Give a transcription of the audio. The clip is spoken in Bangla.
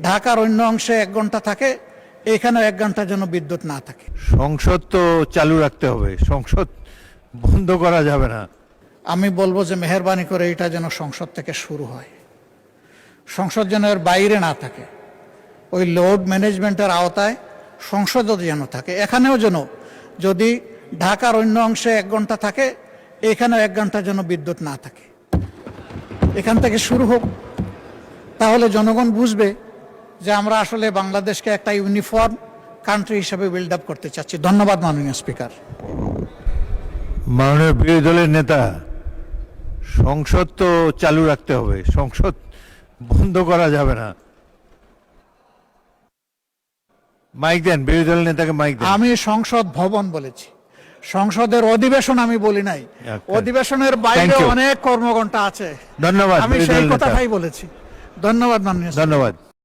ঢাকার অন্য অংশে 1 ঘন্টা থাকে, এখানেও 1 ঘন্টা যেন বিদ্যুৎ না থাকে। সংসদ তো চালু রাখতে হবে, সংসদ বন্ধ করা যাবে না। আমি বলবো যে মেহেরবানি করে এটা যেন সংসদ থেকে শুরু হয়, সংসদ যেন এর বাইরে না থাকে, ওই লোড ম্যানেজমেন্টের আওতায় সংসদও যেন থাকে। এখানেও যেন যদি ঢাকার অন্য অংশে 1 ঘন্টা থাকে, এখানেও 1 ঘন্টা যেন বিদ্যুৎ না থাকে। এখান থেকে শুরু হোক, তাহলে জনগণ বুঝবে যে আমরা আসলে বাংলাদেশকে একটা ইউনিফর্ম কান্ট্রি হিসেবে বিল্ড আপ করতে চাচ্ছি। ধন্যবাদ মাননীয় স্পিকার। মাননীয় বিরোধী দলের নেতা, সংসদ তো চালু রাখতে হবে, সংসদ বন্ধ করা যাবে না। মাইক দেন, বিরোধী দলের নেতাকে মাইক দেন। আমি সংসদ ভবন বলেছি, সংসদের অধিবেশন আমি বলি নাই। অধিবেশনের বাইরে অনেক কর্মঘণ্টা আছে। ধন্যবাদ। আমি সেই কথাটাই বলেছি। ধন্যবাদ মাননীয় স্পিকার। ধন্যবাদ।